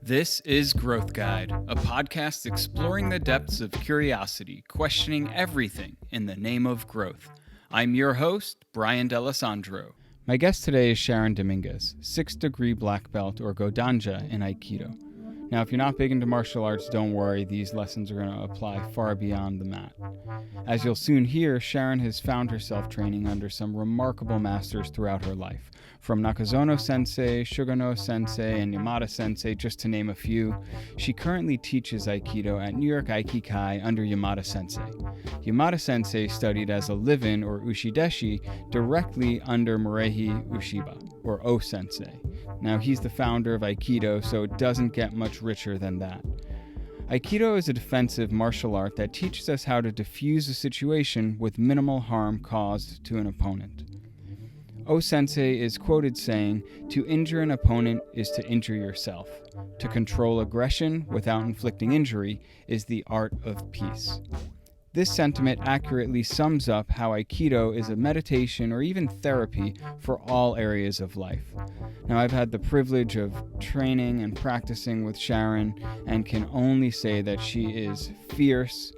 This is Growth Guide, a podcast exploring the depths of curiosity, questioning everything in the name of growth. I'm your host, Brian D'Alessandro. My guest today is Sharon Dominguez, 6th degree black belt or Godanja in Aikido. Now, if you're not big into martial arts, don't worry, these lessons are going to apply far beyond the mat. As you'll soon hear, Sharon has found herself training under some remarkable masters throughout her life. From Nakazono Sensei, Sugano Sensei, and Yamata Sensei, just to name a few, she currently teaches Aikido at NY Aikikai under Yamata Sensei. Yamata Sensei studied as a live-in or ushideshi directly under Morihei Ueshiba, or Ōsensei. Now, he's the founder of Aikido, so it doesn't get much richer than that. Aikido is a defensive martial art that teaches us how to diffuse a situation with minimal harm caused to an opponent. Ōsensei is quoted saying, "To injure an opponent is to injure yourself. To control aggression without inflicting injury is the art of peace." This sentiment accurately sums up how Aikido is a meditation or even therapy for all areas of life. Now, I've had the privilege of training and practicing with Sharon and can only say that she is fierce,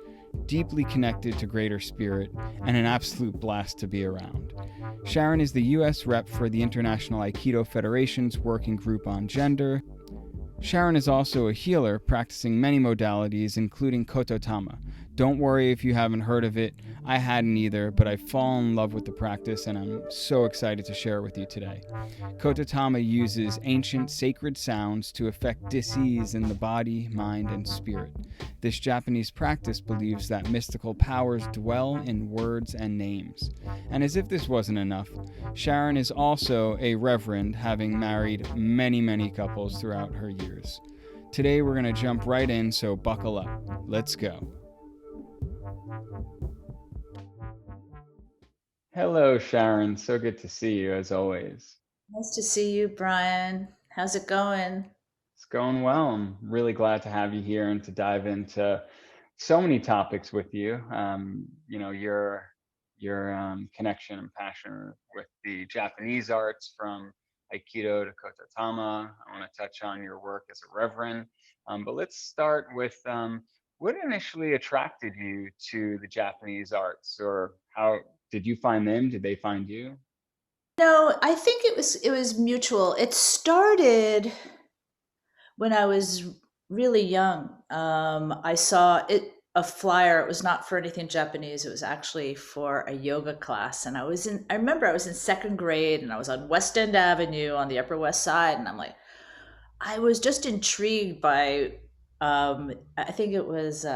deeply connected to greater spirit, and an absolute blast to be around. Sharon is the U.S. rep for the International Aikido Federation's Working Group on Gender. Sharon is also a healer, practicing many modalities, including Kototama. Don't worry if you haven't heard of it. I hadn't either, but I've fallen in love with the practice and I'm so excited to share it with you today. Kototama uses ancient sacred sounds to affect dis-ease in the body, mind, and spirit. This Japanese practice believes that mystical powers dwell in words and names. And as if this wasn't enough, Sharon is also a reverend, having married many couples throughout her years. Today we're going to jump right in, so buckle up. Let's go. Hello, Sharon. So good to see you, as always. Nice to see you, Brian. How's it going? It's going well. I'm really glad to have you here and to dive into so many topics with you. Your connection and passion with the Japanese arts, from Aikido to Kototama. I want to touch on your work as a reverend. But let's start with what initially attracted you to the Japanese arts, or how did you find them? Did they find you? No, I think it was mutual. It started when I was really young. I saw a flyer. It was not for anything Japanese. It was actually for a yoga class, and I remember I was in second grade, and I was on West End Avenue on the Upper West Side, and I was just intrigued by. I think it was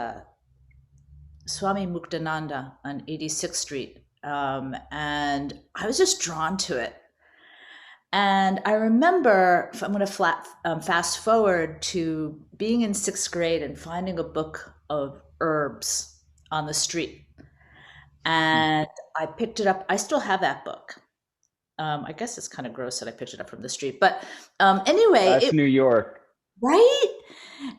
Swami Muktananda on 86th Street. And I was just drawn to it. And I remember, I'm going to fast forward to being in sixth grade and finding a book of herbs on the street. And I picked it up. I still have that book. I guess it's kind of gross that I picked it up from the street. But anyway. That's New York. Right?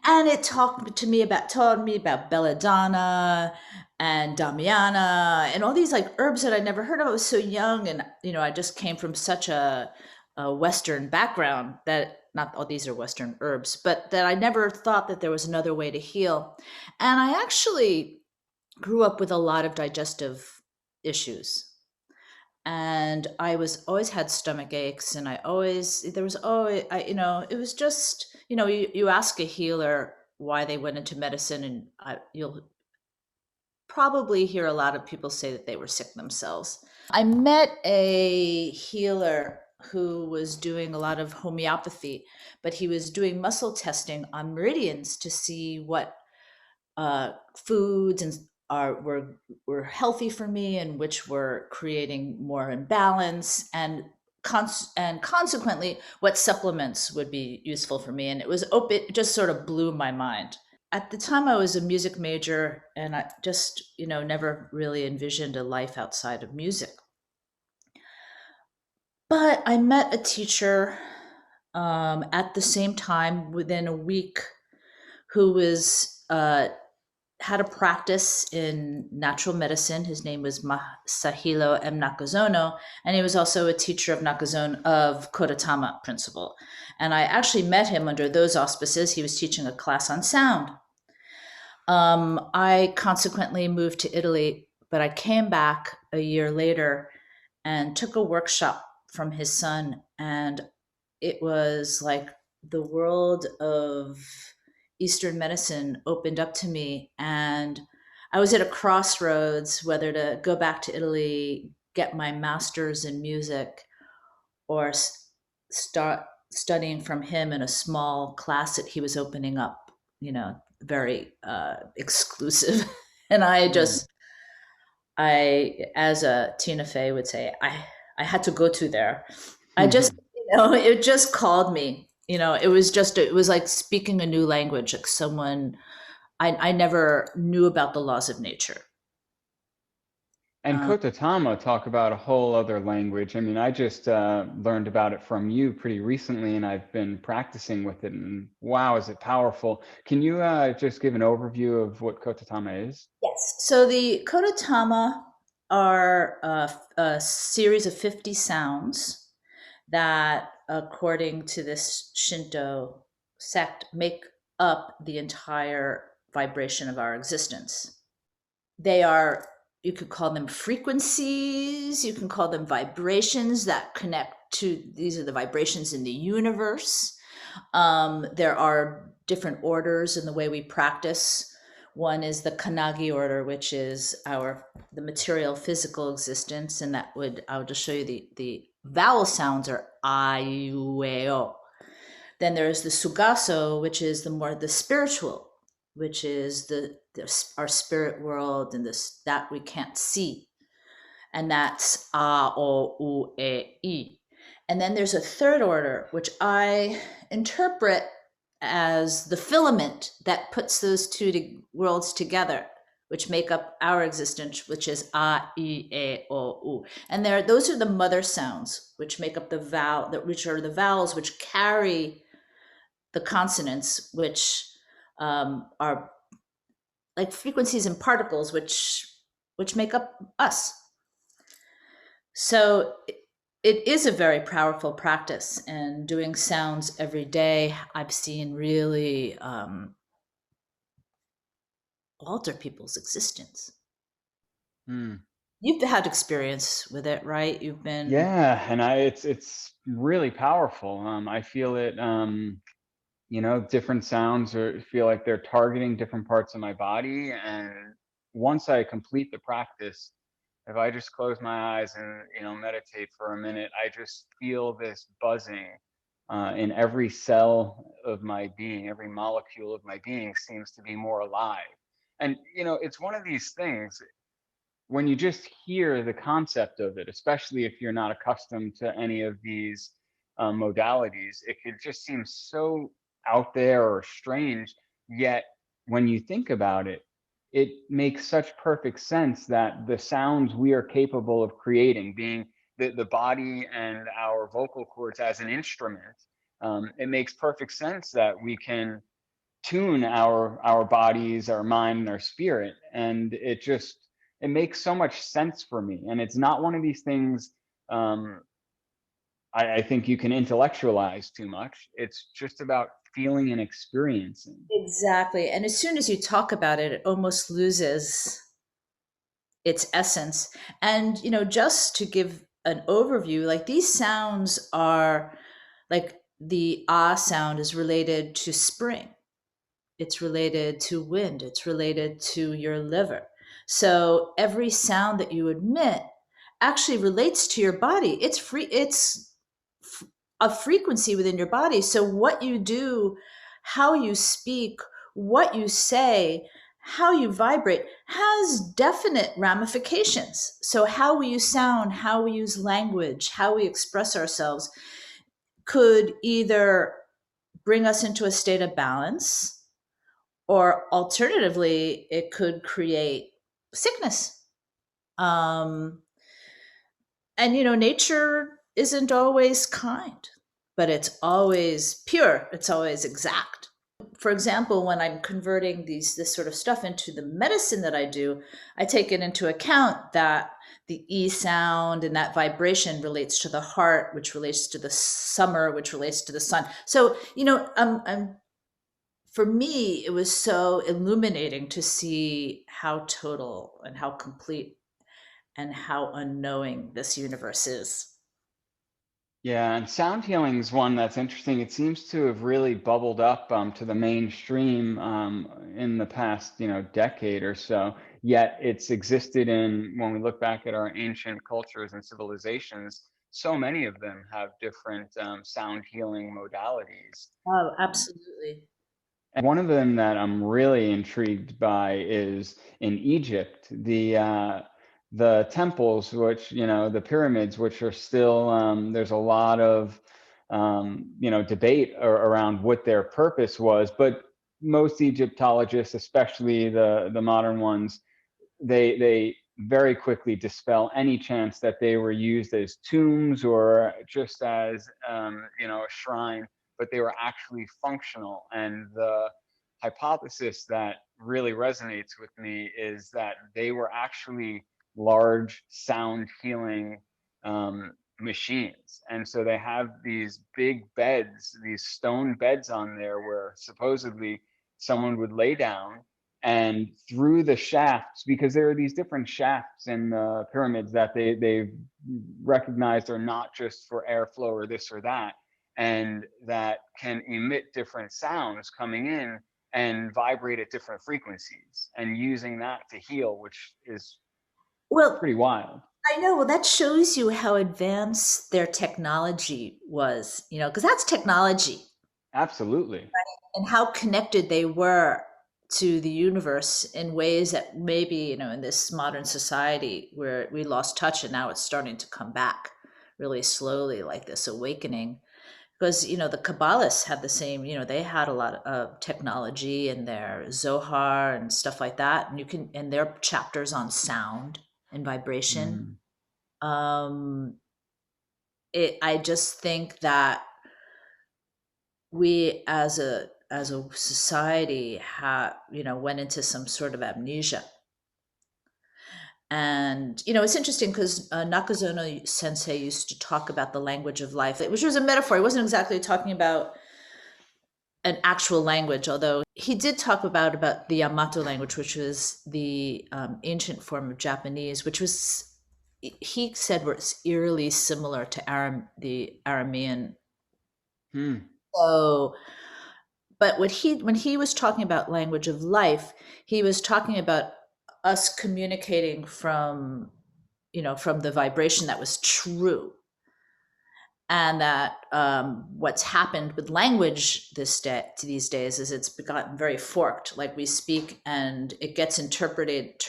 And it taught me about belladonna and damiana and all these herbs that I never heard of. I was so young, and I just came from such a Western background that not all these are Western herbs, but that I never thought that there was another way to heal. And I actually grew up with a lot of digestive issues. And I always had stomach aches, and it was just, you ask a healer why they went into medicine, and you'll probably hear a lot of people say that they were sick themselves. I met a healer who was doing a lot of homeopathy, but he was doing muscle testing on meridians to see what foods were healthy for me and which were creating more imbalance, and consequently what supplements would be useful for me. And it just sort of blew my mind. At the time, I was a music major, and I just never really envisioned a life outside of music. But I met a teacher at the same time, within a week, who was had a practice in natural medicine. His name was Masahiro M. Nakazono, and he was also a teacher of Nakazono of Kodotama principle. And I actually met him under those auspices. He was teaching a class on sound. I consequently moved to Italy, but I came back a year later and took a workshop from his son, and it was like the world of Eastern medicine opened up to me, and I was at a crossroads whether to go back to Italy, get my master's in music, or start studying from him in a small class that he was opening up, very exclusive. And I, as a Tina Fey would say, I had to go to there. I just, it just called me. It was like speaking a new language, like someone I never knew about the laws of nature. And Kotatama, talk about a whole other language. I mean, I just learned about it from you pretty recently, and I've been practicing with it, and wow, is it powerful. Can you just give an overview of what Kotatama is? Yes. So the Kodotama are a series of 50 sounds that, according to this Shinto sect, make up the entire vibration of our existence. They are, you could call them frequencies, you can call them vibrations that connect to, these are the vibrations in the universe. There are different orders in the way we practice. One is the Kanagi order, which is the material physical existence, and I'll just show you the vowel sounds are I, U, E, O. Then there's the Sugaso, which is the spiritual, which is our spirit world and that we can't see, and that's A, O, U, E, I. And then there's a third order, which I interpret as the filament that puts those two worlds together, which make up our existence, which is A, I, E, O, U. And those are the mother sounds, which make up which are the vowels which carry the consonants, which are like frequencies and particles, which make up us. So it is a very powerful practice, and doing sounds every day, I've seen really alter people's existence. You've had experience with it, right? You've been. Yeah, and it's really powerful. I feel it. Different sounds feel like they're targeting different parts of my body, and once I complete the practice, if I just close my eyes and meditate for a minute, I just feel this buzzing in every cell of my being. Every molecule of my being seems to be more alive. And it's one of these things, when you just hear the concept of it, especially if you're not accustomed to any of these modalities, it could just seem so out there or strange. Yet when you think about it, it makes such perfect sense that the sounds we are capable of creating, being the body and our vocal cords as an instrument, it makes perfect sense that we can tune our bodies, our mind, and our spirit. And it makes so much sense for me. And it's not one of these things I think you can intellectualize too much. It's just about feeling and experiencing. Exactly. And as soon as you talk about it, it almost loses its essence. And, just to give an overview, like these sounds are like the ah sound is related to spring. It's related to wind. It's related to your liver. So every sound that you emit actually relates to your body. It's a frequency within your body. So what you do, how you speak, what you say, how you vibrate has definite ramifications. So how we use sound, how we use language, how we express ourselves could either bring us into a state of balance, or alternatively, it could create sickness. And nature isn't always kind, but it's always pure, it's always exact. for example, when I'm converting this sort of stuff into the medicine that I do, I take it into account that the E sound and that vibration relates to the heart, which relates to the summer, which relates to the sun. So, for me, it was so illuminating to see how total and how complete and how unknowing this universe is. Yeah, and sound healing is one that's interesting. It seems to have really bubbled up to the mainstream in the past, decade or so. Yet it's existed in, when we look back at our ancient cultures and civilizations, so many of them have different sound healing modalities. Oh, Um, absolutely. and one of them that I'm really intrigued by is in Egypt, the temples, which, the pyramids, which are still, there's a lot of, debate around what their purpose was. But most Egyptologists, especially the modern ones, they very quickly dispel any chance that they were used as tombs or just as a shrine, but they were actually functional. And the hypothesis that really resonates with me is that they were actually large sound healing machines. And so they have these big beds, these stone beds on there where supposedly someone would lay down, and through the shafts, because there are these different shafts in the pyramids that they've recognized are not just for airflow or this or that, and that can emit different sounds coming in and vibrate at different frequencies, and using that to heal, which is Well, pretty wild. I know. Well, that shows you how advanced their technology was, because that's technology, Absolutely. and how connected they were to the universe in ways that maybe, in this modern society where we lost touch and now it's starting to come back really slowly, like this awakening. Because, the Kabbalists had the same, they had a lot of technology in their Zohar and stuff like that. And their chapters on sound and vibration. Mm. Um, I just think that we as a society went into some sort of amnesia. And it's interesting because Nakazono Sensei used to talk about the language of life, which was a metaphor. He wasn't exactly talking about an actual language, although he did talk about the Yamato language, which was the ancient form of Japanese, which was, he said, was eerily similar to the Aramean. Hmm. So, but when he was talking about language of life, he was talking about us communicating from the vibration that was true. And that what's happened with language these days is it's gotten very forked. Like, we speak and it gets interpreted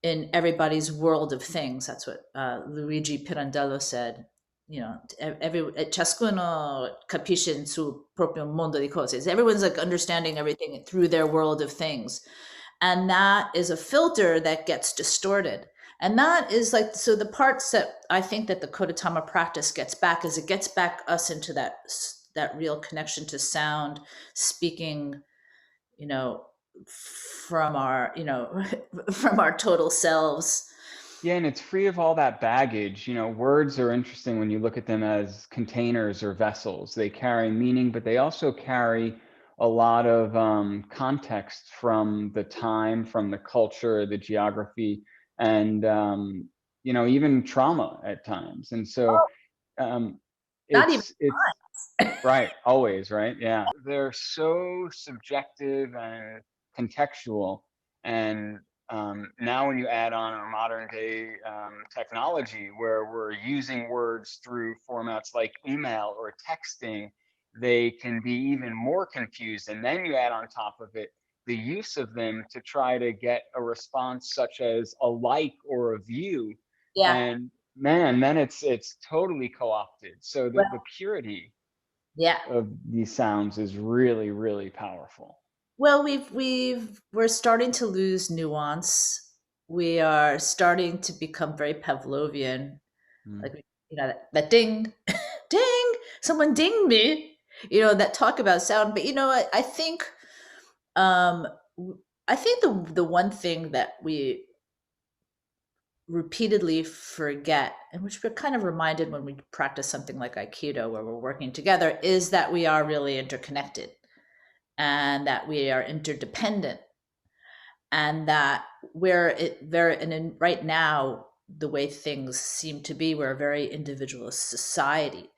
in everybody's world of things. That's what Luigi Pirandello said. Every ciascuno capisce il suo proprio mondo di cose. Everyone's like understanding everything through their world of things, and that is a filter that gets distorted. And that is like, so the parts that I think that the Kodatama practice gets back is it gets back us into that real connection to sound, speaking, you know, from our, from our total selves. Yeah, and it's free of all that baggage. Words are interesting when you look at them as containers or vessels. They carry meaning, but they also carry a lot of context from the time, from the culture, the geography, and even trauma at times. And so Oh, um, not even. it's right, always, right? Yeah. They're so subjective and contextual. And now when you add on our modern day technology where we're using words through formats like email or texting, they can be even more confused. And then you add on top of it the use of them to try to get a response such as a like or a view. Yeah. And man, then it's totally co-opted. So Well, the purity yeah. of these sounds is really, really powerful. Well, we're starting to lose nuance. We are starting to become very Pavlovian. Mm. Like, that ding, ding, someone dinged me. that talk about sound. But I think, um, I think the one thing that we repeatedly forget, and which we're kind of reminded when we practice something like Aikido, where we're working together, is that we are really interconnected and that we are interdependent, and that right now, the way things seem to be, we're a very individualist society,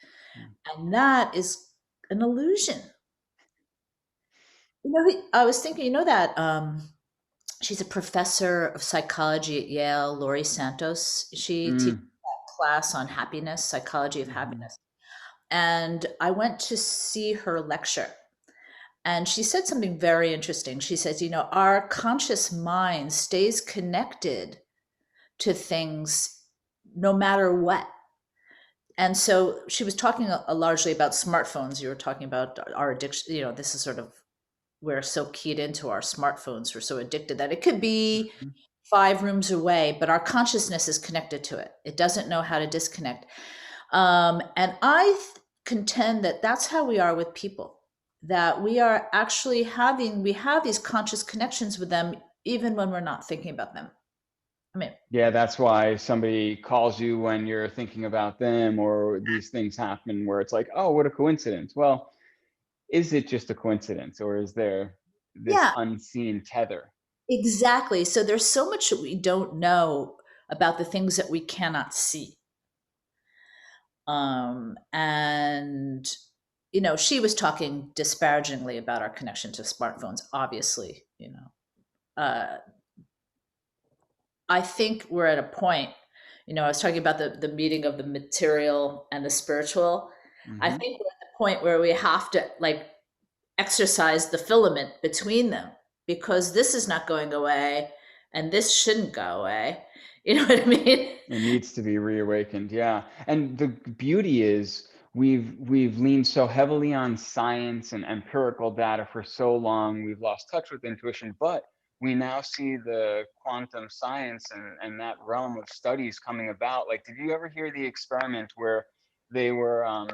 and that is an illusion. I was thinking, that she's a professor of psychology at Yale, Laurie Santos. She teaches Mm. a class on happiness, psychology of Mm-hmm. happiness. And I went to see her lecture. And she said something very interesting. She says, our conscious mind stays connected to things no matter what. And so she was talking largely about smartphones. You were talking about our addiction. This is sort of, we're so keyed into our smartphones. We're so addicted that it could be Mm-hmm. 5 rooms away, but our consciousness is connected to it. It doesn't know how to disconnect. And I contend that that's how we are with people, that we are actually we have these conscious connections with them, even when we're not thinking about them. I mean, Yeah, that's why somebody calls you when you're thinking about them, or these things happen where it's like, oh, what a coincidence. Well, is it just a coincidence, or is there this yeah, unseen tether? exactly. So there's so much that we don't know about the things that we cannot see. And she was talking disparagingly about our connection to smartphones. Obviously, I think we're at a point. I was talking about the meeting of the material and the spiritual. I Mm-hmm. think we're at the point where we have to exercise the filament between them, because this is not going away and this shouldn't go away. You know what I mean? It needs to be reawakened, yeah. And the beauty is we've leaned so heavily on science and empirical data for so long, we've lost touch with intuition, but we now see the quantum science and that realm of studies coming about. Like, did you ever hear the experiment where they were um,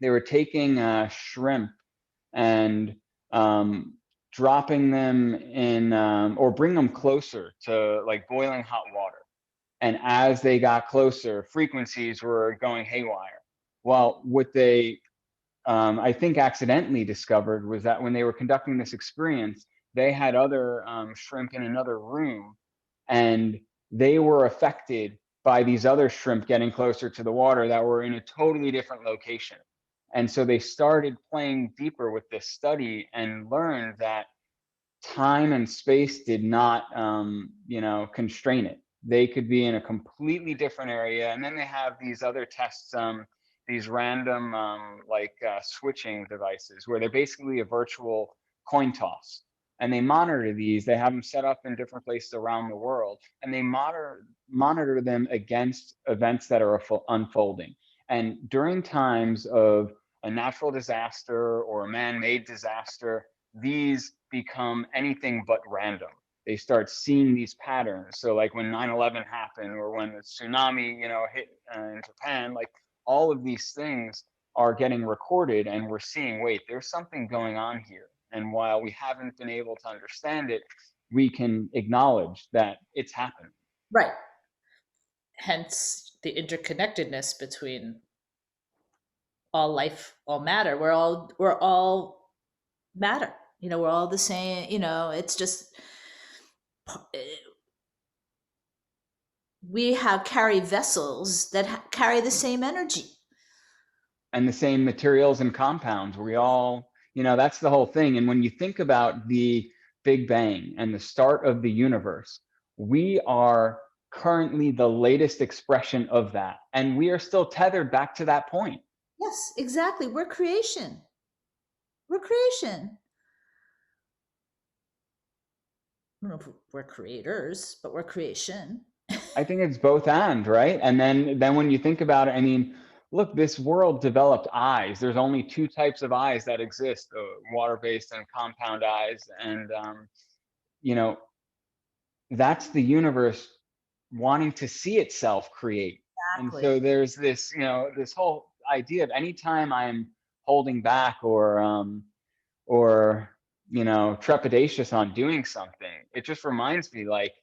they were taking shrimp and um, dropping them in or bring them closer to like boiling hot water, and as they got closer, frequencies were going haywire. Well, what they, I think, accidentally discovered was that when they were conducting this experience, they had other shrimp in another room, and they were affected by these other shrimp getting closer to the water that were in a totally different location. And so they started playing deeper with this study and learned that time and space did not constrain it. They could be in a completely different area. And then they have these other tests, these random switching devices where they're basically a virtual coin toss, and they monitor these. They have them set up in different places around the world, and they monitor them against events that are unfolding. And during times of a natural disaster or a man-made disaster, these become anything but random. They start seeing these patterns. So like when 9/11 happened, or when the tsunami, hit in Japan, like all of these things are getting recorded, and we're seeing, wait, there's something going on here. And while we haven't been able to understand it, we can acknowledge that it's happening. Right. Hence the interconnectedness between all life, all matter. We're all matter. We're all the same. It's just we have carry vessels that carry the same energy. And the same materials and compounds. We all, that's the whole thing. And when you think about the Big Bang and the start of the universe, we are currently the latest expression of that. And we are still tethered back to that point. Yes, exactly. We're creation. We're creation. I don't know if we're creators, but we're creation. I think it's both and, right? And then when you think about it, I mean, look, this world developed eyes. There's only two types of eyes that exist: water-based and compound eyes. And you know, that's the universe wanting to see itself create. And Exactly. so there's this, this whole idea of anytime I'm holding back or trepidatious on doing something. It just reminds me, like,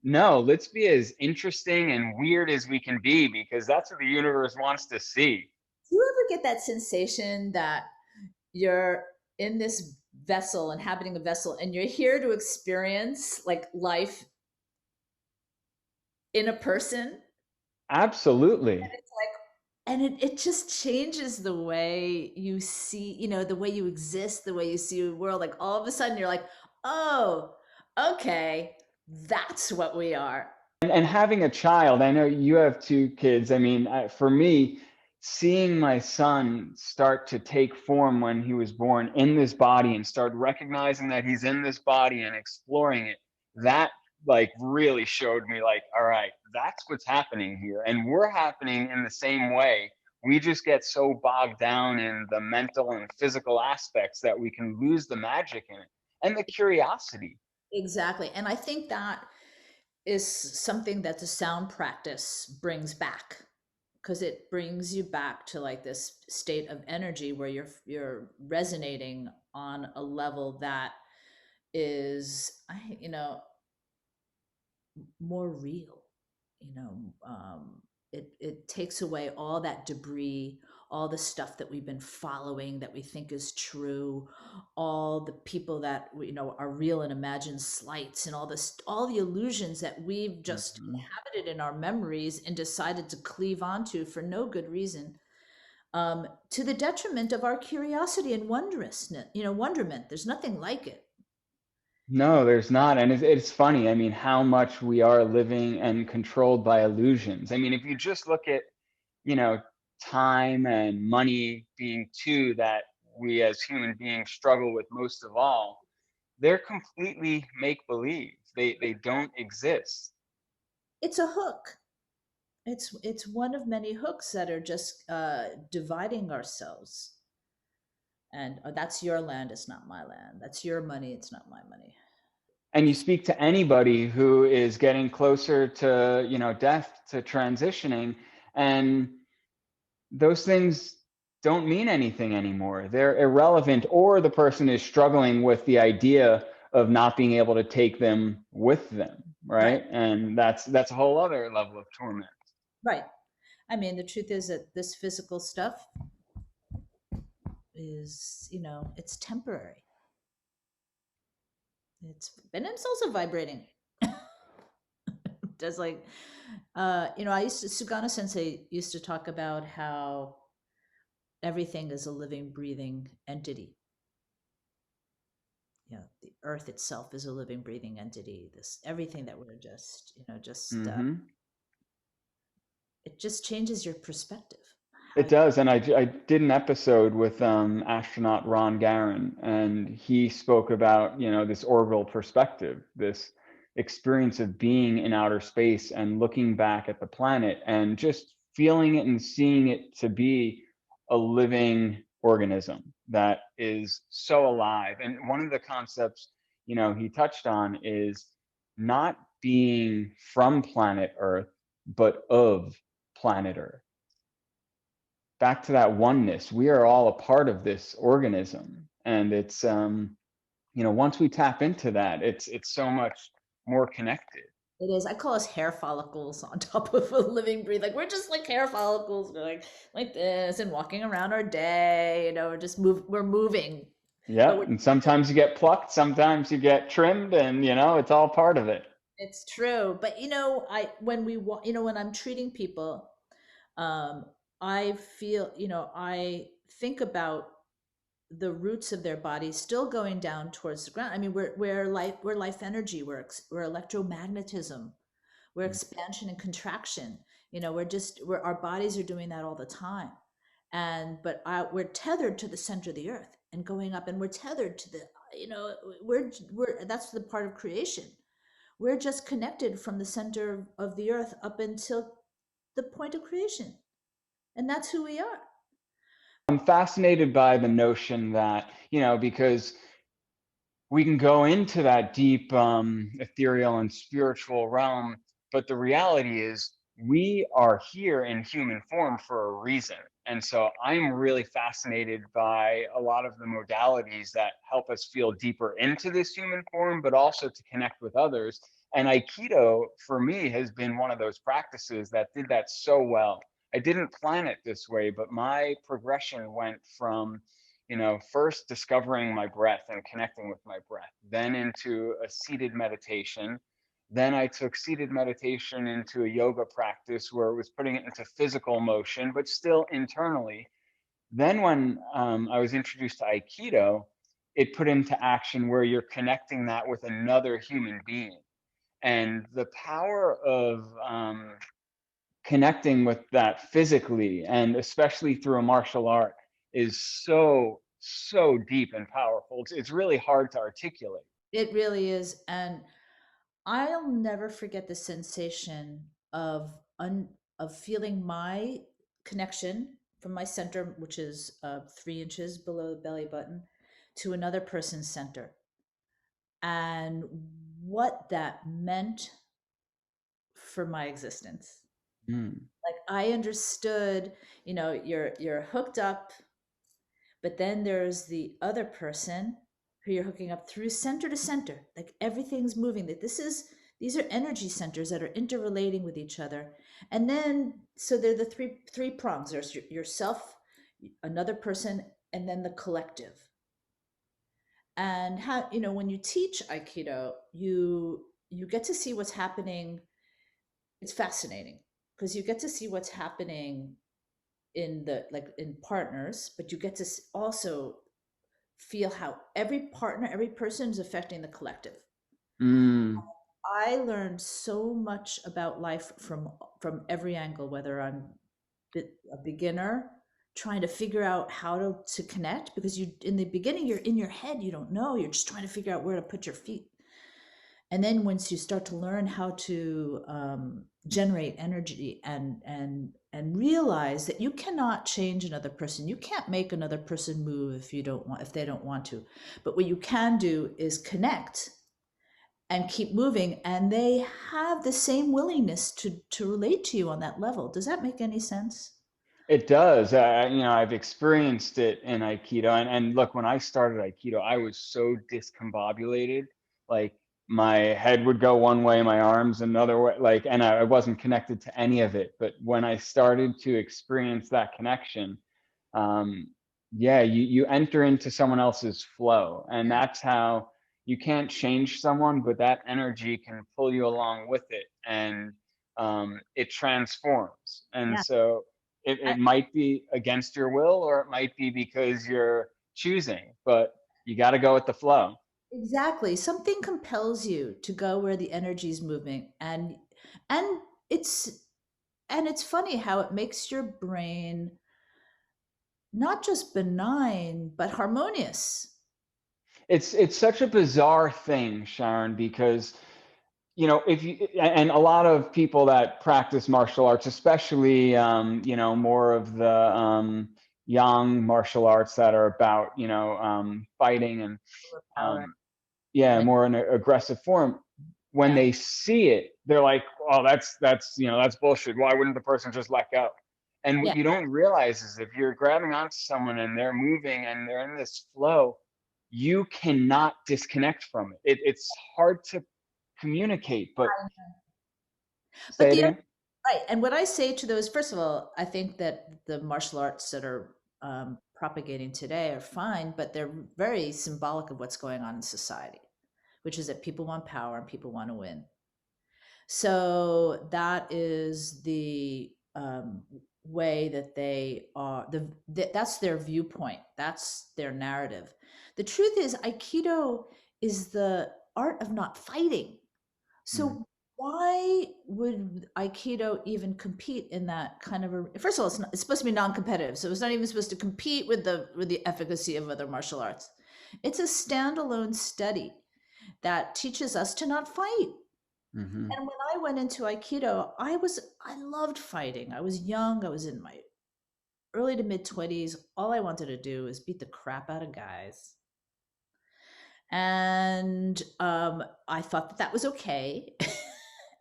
no, let's be as interesting and weird as we can be, because that's what the universe wants to see. Do you ever get that sensation that you're in this vessel, inhabiting a vessel, and you're here to experience like life in a person? Absolutely. It's like, and it just changes the way you see, the way you exist, the way you see the world. Like all of a sudden you're like, oh, okay, that's what we are. And having a child, I know you have two kids. I mean, for me, seeing my son start to take form when he was born in this body and start recognizing that he's in this body and exploring it, that like really showed me, like, all right, that's what's happening here. And we're happening in the same way. We just get so bogged down in the mental and physical aspects that we can lose the magic in it and the curiosity. Exactly. And I think that is something that the sound practice brings back, because it brings you back to like this state of energy where you're resonating on a level that is, more real. you know it takes away all that debris, all the stuff that we've been following that we think is true, all the people that are real and imagined slights, and all the illusions that we've just Mhm. inhabited in our memories and decided to cleave onto for no good reason, to the detriment of our curiosity and wonderment. There's nothing like it. No, there's not. And it's funny. I mean, how much we are living and controlled by illusions. I mean, if you just look at, you know, time and money being two that we as human beings struggle with most of all, they're completely make believe. They don't exist. It's a hook. It's one of many hooks that are just dividing ourselves. And that's your land, it's not my land. That's your money, it's not my money. And you speak to anybody who is getting closer to, death, to transitioning, and those things don't mean anything anymore. They're irrelevant, or the person is struggling with the idea of not being able to take them with them, Right, right? And that's a whole other level of torment. right. I mean, the truth is that this physical stuff is, it's temporary. It's also vibrating. Does like, Sugano Sensei used to talk about how everything is a living, breathing entity. The earth itself is a living, breathing entity. This everything that we're Hmm. it just changes your perspective. How It does, and I did an episode with astronaut Ron Garan, and he spoke about this orbital perspective, this experience of being in outer space and looking back at the planet and just feeling it and seeing it to be a living organism that is so alive. And one of the concepts he touched on is not being from planet Earth, but of planet Earth. Back to that oneness. We are all a part of this organism, and it's once we tap into that, it's so much more connected. It is. I call us hair follicles on top of a living breathe. Like we're just like hair follicles, we're like this and walking around our day. We're moving, but Yep. And sometimes you get plucked, sometimes you get trimmed, and it's all part of it. it's true. But I when we when I'm treating people, um, I feel I think about the roots of their body still going down towards the ground. I mean, we're life energy. We're electromagnetism. We're expansion and contraction. Our bodies are doing that all the time. We're tethered to the center of the earth and going up, and we're tethered to the, we're that's the part of creation. We're just connected from the center of the earth up until the point of creation, and that's who we are. I'm fascinated by the notion that, because we can go into that deep ethereal and spiritual realm, but the reality is we are here in human form for a reason. And so I'm really fascinated by a lot of the modalities that help us feel deeper into this human form, but also to connect with others. And Aikido, for me, has been one of those practices that did that so well. I didn't plan it this way, but my progression went from, first discovering my breath and connecting with my breath, then into a seated meditation. Then I took seated meditation into a yoga practice where it was putting it into physical motion, but still internally. Then, when I was introduced to Aikido, it put into action where you're connecting that with another human being. And the power of connecting with that physically, and especially through a martial art, is so, so deep and powerful. It's really hard to articulate. It really is. And I'll never forget the sensation of feeling my connection from my center, which is 3 inches below the belly button, to another person's center, and what that meant for my existence. Mm. Like I understood, you're hooked up, but then there's the other person who you're hooking up through center to center. Like everything's moving. That these are energy centers that are interrelating with each other. And then so they're the three prongs. There's yourself, another person, and then the collective. And how, when you teach Aikido, you get to see what's happening. It's fascinating because you get to see what's happening in the like in partners, but you get to also feel how every partner, every person is affecting the collective. Mm. I learned so much about life from every angle, whether I'm a beginner trying to figure out how to connect, because you in the beginning you're in your head, you don't know, you're just trying to figure out where to put your feet. And then once you start to learn how to generate energy and realize that you cannot change another person, you can't make another person move if they don't want to, but what you can do is connect and keep moving, and they have the same willingness to relate to you on that level. Does that make any sense? It does. I've experienced it in Aikido. And look, when I started Aikido, I was so discombobulated. Like my head would go one way, my arms another way, and I wasn't connected to any of it. But when I started to experience that connection, um, yeah, you enter into someone else's flow. And that's how you can't change someone, but that energy can pull you along with it. And it transforms. And Yeah. so it might be against your will, or it might be because you're choosing, but you got to go with the flow. Exactly. Something compels you to go where the energy is moving. And it's it's funny how it makes your brain not just benign, but harmonious. It's such a bizarre thing, Sharon, because if you and a lot of people that practice martial arts, especially more of the young martial arts that are about fighting and Power. um, yeah, more in an aggressive form. When Yeah. they see it, they're like, "Oh, that's bullshit. Why wouldn't the person just let go?" And what Yeah. you don't realize is if you're grabbing onto someone and they're moving and they're in this flow, you cannot disconnect from it. It's hard to communicate, but But say it the again. right. And what I say to those, first of all, I think that the martial arts that are propagating today are fine, but they're very symbolic of what's going on in society, which is that people want power and people want to win. So that is the way that they are. That's their viewpoint. That's their narrative. The truth is, Aikido is the art of not fighting. Mm. So why would Aikido even compete in that kind of a? First of all, it's supposed to be non-competitive, so it's not even supposed to compete with the efficacy of other martial arts. It's a standalone study that teaches us to not fight. Hmm. And when I went into Aikido, I loved fighting. I was young. I was in my early to mid 20s. All I wanted to do was beat the crap out of guys. And I thought that that was okay.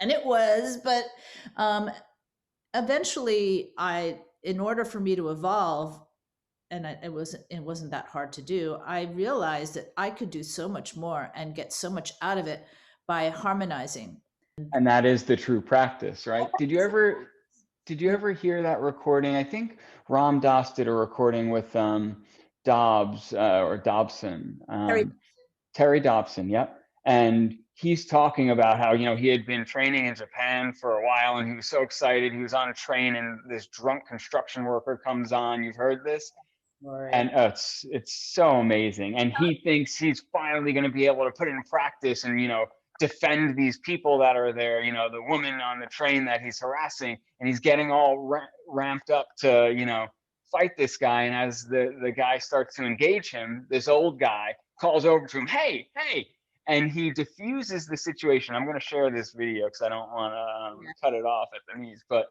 And it was, but um, eventually in order for me to evolve, and it wasn't that hard to do, I realized that I could do so much more and get so much out of it by harmonizing. And that is the true practice, right? Did you Yeah. ever hear that recording? I think Ram Dass did a recording with Dobbs or Dobson, Very, Terry Dobson, yep. And he's talking about how, he had been training in Japan for a while and he was so excited. He was on a train and this drunk construction worker comes on. You've heard this? And sorry. it's so amazing. And he thinks he's finally going to be able to put it in practice and, defend these people that are there, the woman on the train that he's harassing, and he's getting all ramped up to, fight this guy. And as the guy starts to engage him, this old guy calls over to him, hey, and he diffuses the situation. I'm going to share this video because I don't want to cut it off at the knees, but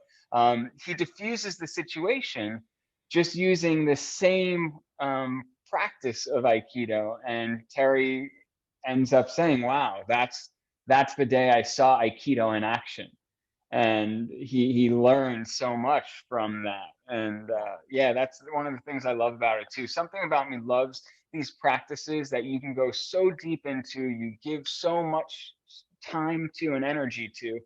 he diffuses the situation just using the same practice of Aikido. And Terry ends up saying, wow, that's the day I saw Aikido in action. And he learned so much from that. And yeah, that's one of the things I love about it too. Something about me loves these practices that you can go so deep into, you give so much time to and energy to,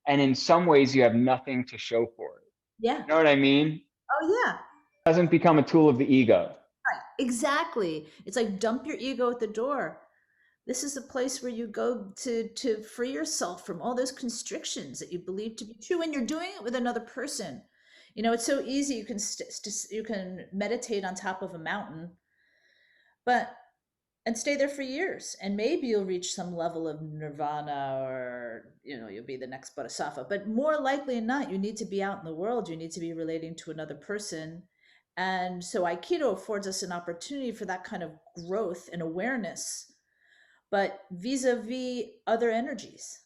and in some ways you have nothing to show for it. Yeah. You know what I mean? Oh, yeah. It doesn't become a tool of the ego. Right. Exactly. It's like dump your ego at the door. This is a place where you go to free yourself from all those constrictions that you believe to be true, and you're doing it with another person. It's so easy. You can meditate on top of a mountain, but and stay there for years, and maybe you'll reach some level of nirvana, or you'll be the next bodhisattva. But more likely than not, you need to be out in the world. You need to be relating to another person. And so Aikido affords us an opportunity for that kind of growth and awareness, but vis-a-vis other energies.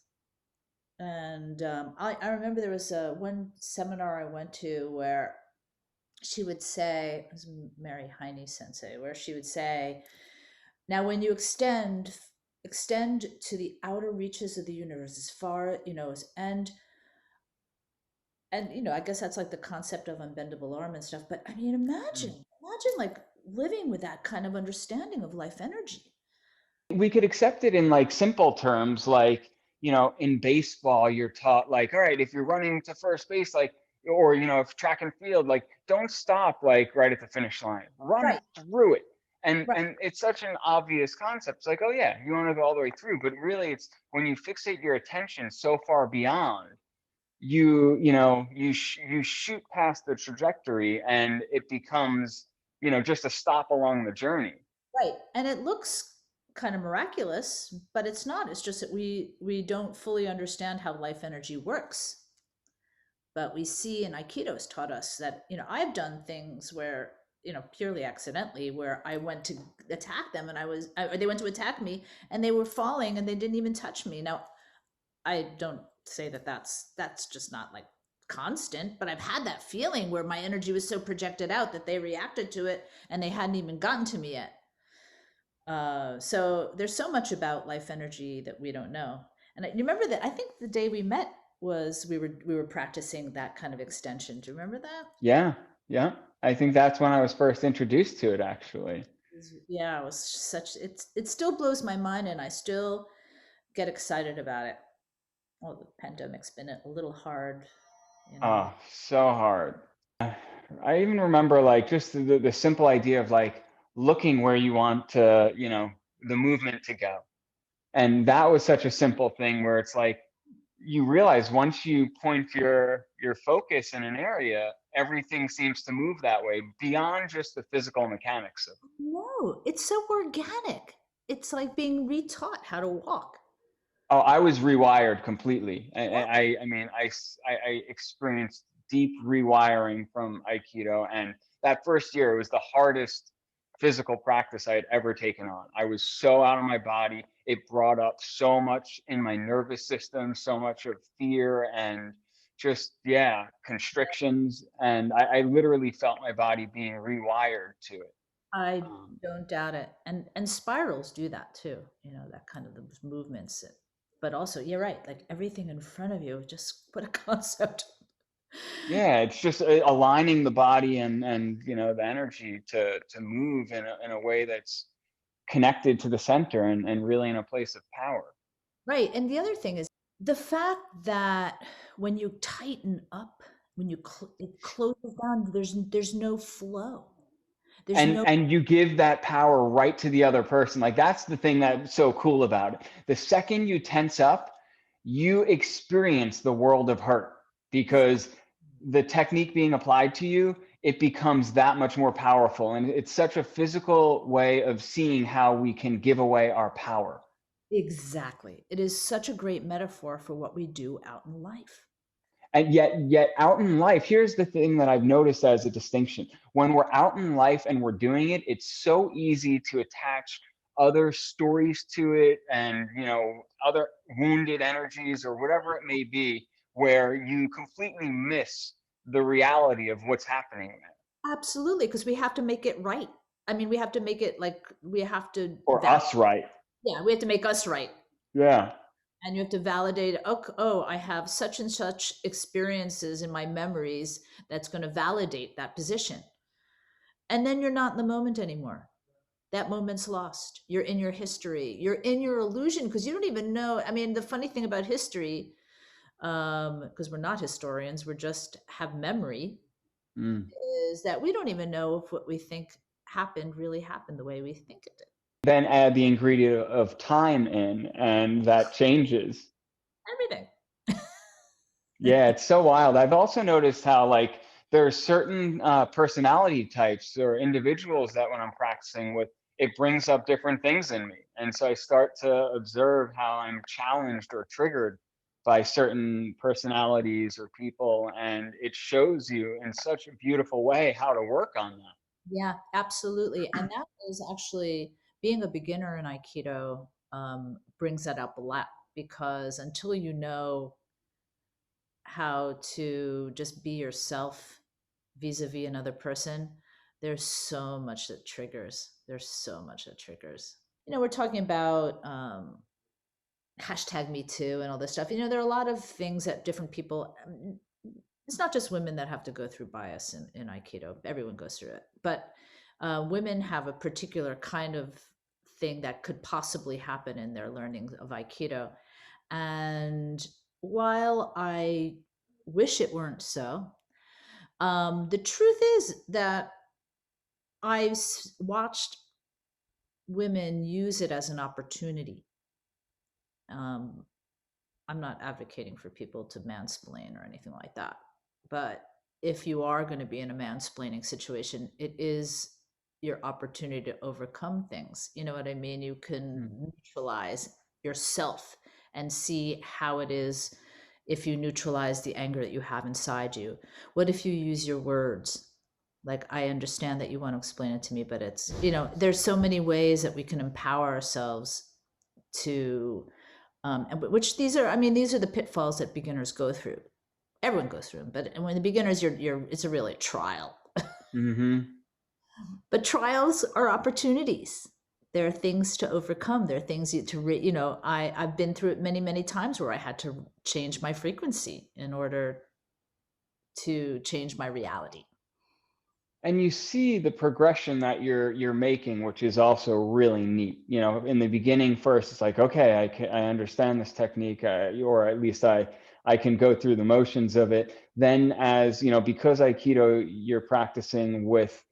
And I remember there was one seminar I went to where she would say, it was Morihei Sensei, where she would say, now when you extend to the outer reaches of the universe, as far, and I guess that's like the concept of unbendable arm and stuff. But I mean, imagine like living with that kind of understanding of life energy. We could accept it in like simple terms, like, in baseball, you're taught like, all right, if you're running to first base, like, or, if track and field, like, don't stop like right at the finish line, run Right. through it. And Right. and it's such an obvious concept. It's like, oh yeah, you want to go all the way through, but really it's when you fixate your attention so far beyond, you shoot past the trajectory and it becomes, just a stop along the journey. Right. And it looks kind of miraculous, but it's not. It's just that we don't fully understand how life energy works. But we see, and Aikido has taught us that, I've done things where, purely accidentally, where I went to attack them, and they went to attack me and they were falling and they didn't even touch me. Now, I don't say that that's just not like constant, but I've had that feeling where my energy was so projected out that they reacted to it and they hadn't even gotten to me yet. So there's so much about life energy that we don't know. And you remember that, I think the day we met was we were practicing that kind of extension. Do you remember that? Yeah, yeah. I think that's when I was first introduced to it, actually. Yeah, it was it still blows my mind, and I still get excited about it. Well, the pandemic's been a little hard, you know. Oh, so hard. I even remember like just the simple idea of like looking where you want to, the movement to go. And that was such a simple thing where it's like you realize once you point your focus in an area, everything seems to move that way beyond just the physical mechanics of it. No, it's so organic. It's like being retaught how to walk. Oh, I was rewired completely. I mean, I experienced deep rewiring from Aikido, and that first year it was the hardest physical practice I had ever taken on. I was so out of my body. It brought up so much in my nervous system, so much of fear and just, yeah, constrictions. And I literally felt my body being rewired to it. I don't doubt it. And spirals do that too, that kind of those movements. But also, you're right, like everything in front of you, just what a concept. Yeah, it's just aligning the body and the energy to move in a way that's connected to the center and really in a place of power. Right. And the other thing is the fact that when you tighten up, when it closes down, there's no flow. There's no And you give that power right to the other person. Like that's the thing that's so cool about it. The second you tense up, you experience the world of hurt because the technique being applied to you, it becomes that much more powerful. And it's such a physical way of seeing how we can give away our power. exactly. It is such a great metaphor for what we do out in life. And yet out in life, here's the thing that I've noticed as a distinction. When we're out in life and we're doing it, it's so easy to attach other stories to it and other wounded energies or whatever it may be, where you completely miss the reality of what's happening there. Absolutely, because we have to make it right. I mean, we have to make it like we have to Or us, right? yeah, we have to make us right. Yeah. And you have to validate, oh, I have such and such experiences in my memories that's going to validate that position. And then you're not in the moment anymore. That moment's lost. You're in your history. You're in your illusion because you don't even know. I mean, the funny thing about history, because we're not historians, we're just have memory, Mm. is that we don't even know if what we think happened really happened the way we think it did. Then add the ingredient of time in, and that changes. Everything. Yeah, it's so wild. I've also noticed how like there are certain personality types or individuals that when I'm practicing with, it brings up different things in me. And so I start to observe how I'm challenged or triggered by certain personalities or people, and it shows you in such a beautiful way how to work on that. Yeah, absolutely. And that is actually being a beginner in Aikido brings that up a lot because until you know how to just be yourself vis-a-vis another person, there's so much that triggers. There's so much that triggers. We're talking about hashtag me too and all this stuff. There are a lot of things that different people, it's not just women that have to go through bias in Aikido. Everyone goes through it. But women have a particular kind of thing that could possibly happen in their learning of Aikido. And while I wish it weren't so, the truth is that I've watched women use it as an opportunity. Um, I'm not advocating for people to mansplain or anything like that. But if you are going to be in a mansplaining situation, it is your opportunity to overcome things. You know what I mean? You can Mm. neutralize yourself and see how it is if you neutralize the anger that you have inside you. What if you use your words? Like, I understand that you want to explain it to me, but there's so many ways that we can empower ourselves to which these are the pitfalls that beginners go through. Everyone goes through them, but when the beginners, it's a really trial. Mm-hmm. But trials are opportunities. There are things to overcome. There are things I've been through it many, many times where I had to change my frequency in order to change my reality. And you see the progression that you're making, which is also really neat. In the beginning, first it's like, okay, I understand this technique, or at least I can go through the motions of it. Then, as because Aikido, you're practicing with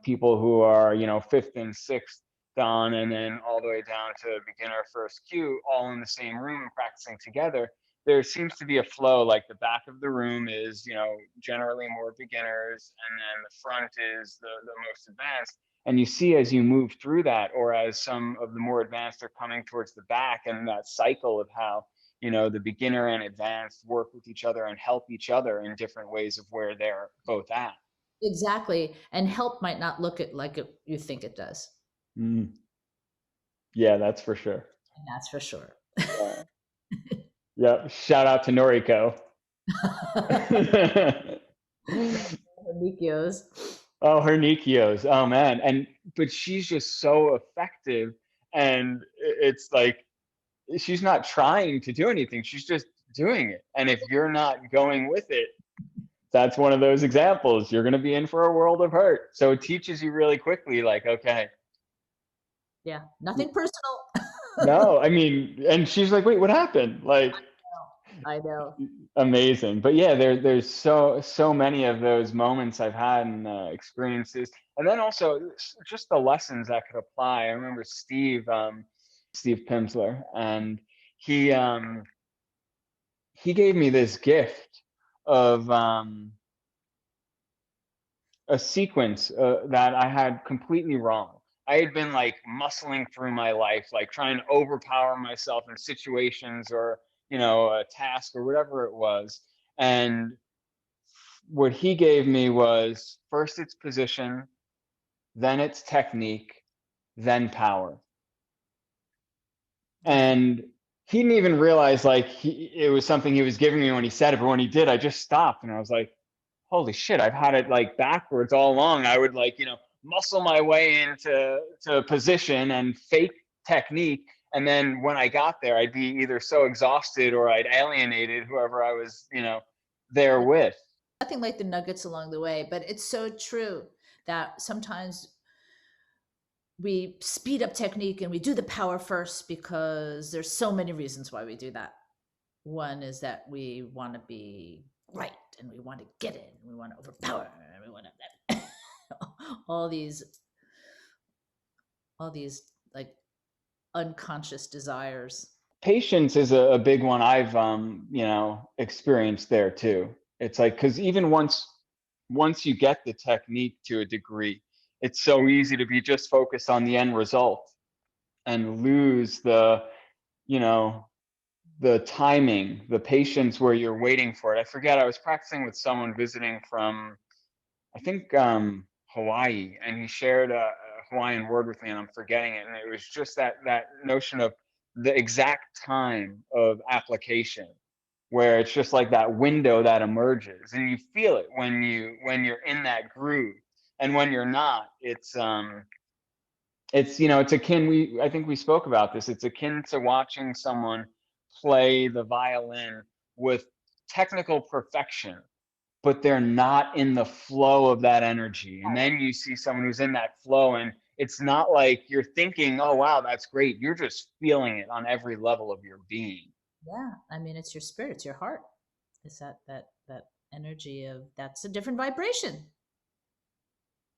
people who are fifth and sixth dan, and then all the way down to beginner first kyu, all in the same room and practicing together. There seems to be a flow. Like the back of the room is generally more beginners, and then the front is the most advanced. And you see as you move through that, or as some of the more advanced are coming towards the back, and that cycle of how the beginner and advanced work with each other and help each other in different ways of where they're both at. Exactly. And help might not look it like you think it does. Mm. Yeah, that's for sure. And that's for sure. Yeah. Yep. Shout out to Noriko. Mikios. Oh, her Nikios. Oh man. But she's just so effective. And it's like she's not trying to do anything. She's just doing it. And if you're not going with it, that's one of those examples. You're going to be in for a world of hurt. So it teaches you really quickly, like, okay. Yeah, nothing personal. No, I mean, and she's like, wait, what happened? Like, I know. amazing. But yeah, there's so many of those moments I've had and experiences, and then also just the lessons that could apply. I remember Steve Pimsler, and he gave me this gift of a sequence that I had completely wrong. I had been like muscling through my life, like trying to overpower myself in situations or, a task or whatever it was. And what he gave me was first its position, then its technique, then power. And he didn't even realize like it was something he was giving me when he said it, but when he did, I just stopped and I was like, holy shit, I've had it like backwards all along. I would like, muscle my way into position and fake technique. And then when I got there, I'd be either so exhausted or I'd alienated whoever I was, there with. Nothing like the nuggets along the way, but it's so true that sometimes we speed up technique and we do the power first because there's so many reasons why we do that. One is that we want to be right and we want to get it and we want to overpower and we want to all these like unconscious desires. Patience is a big one I've experienced there too. It's like, because even once you get the technique to a degree, it's so easy to be just focused on the end result and lose the timing, the patience where you're waiting for it. I forget, I was practicing with someone visiting from, I think, Hawaii, and he shared a Hawaiian word with me, and I'm forgetting it. And it was just that notion of the exact time of application, where it's just like that window that emerges, and you feel it when you're in that groove, and when you're not, it's akin. I think we spoke about this. It's akin to watching someone play the violin with technical perfection, but they're not in the flow of that energy. And then you see someone who's in that flow, and it's not like you're thinking, oh, wow, that's great. You're just feeling it on every level of your being. Yeah. I mean, it's your spirit, it's your heart. It's that energy of, that's a different vibration.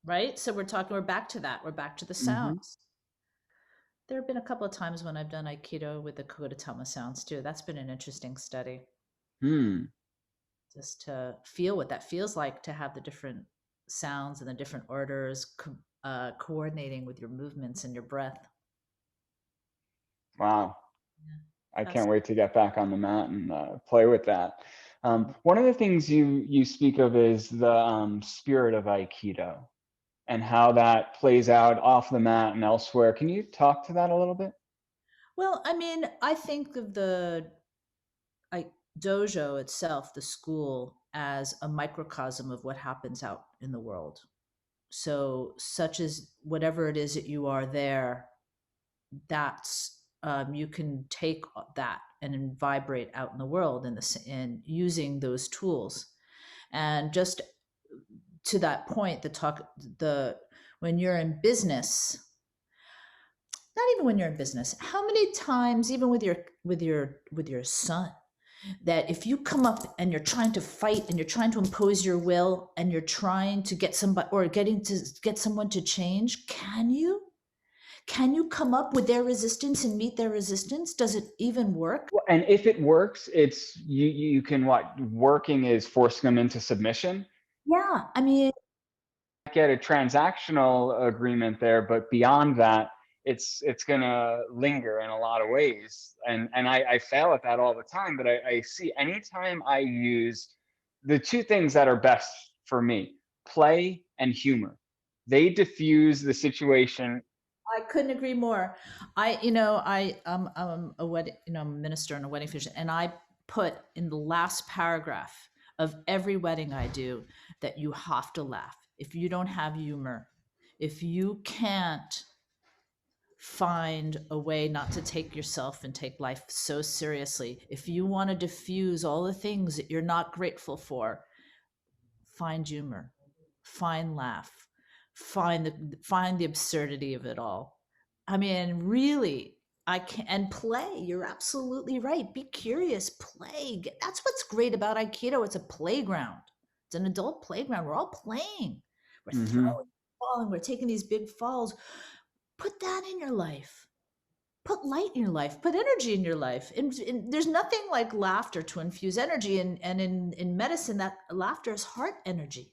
Right. So we're back to that. We're back to the sounds. There have been a couple of times when I've done Aikido with the Kogatama sounds too. That's been an interesting study. Just to feel what that feels like to have the different sounds and the different orders coordinating with your movements and your breath. Wow. Yeah. I can't wait to get back on the mat and play with that. One of the things you speak of is the spirit of Aikido and how that plays out off the mat and elsewhere. Can you talk to that a little bit? Well, I mean, I think of the dojo itself, the school, as a microcosm of what happens out in the world. So, such as whatever it is that you are there, that's you can take that and vibrate out in the world and using those tools. And just to that point, when you're in business, not even when you're in business, how many times, even with your son, that if you come up and you're trying to fight and you're trying to impose your will and you're trying to get somebody or get someone to change, can you come up with their resistance and meet their resistance? Does it even work? Well, and if it works, it's you can working is forcing them into submission. Yeah, I mean, get a transactional agreement there, but beyond that, it's gonna linger in a lot of ways. And I fail at that all the time, but I see anytime I use the two things that are best for me, play and humor, they diffuse the situation. I couldn't agree more. I'm a wedding, I'm a minister and a wedding official, and I put in the last paragraph of every wedding I do that you have to laugh. If you don't have humor, if you can't find a way not to take yourself and take life so seriously, if you want to diffuse all the things that you're not grateful for, find humor, find laugh, find the absurdity of it all. I mean, really, I can and play. You're absolutely right. Be curious, play. That's what's great about Aikido. It's a playground. It's an adult playground. We're all playing. We're Mm-hmm. throwing, falling. We're taking these big falls. Put that in your life. Put light in your life. Put energy in your life. And there's nothing like laughter to infuse energy. And in medicine, that laughter is heart energy.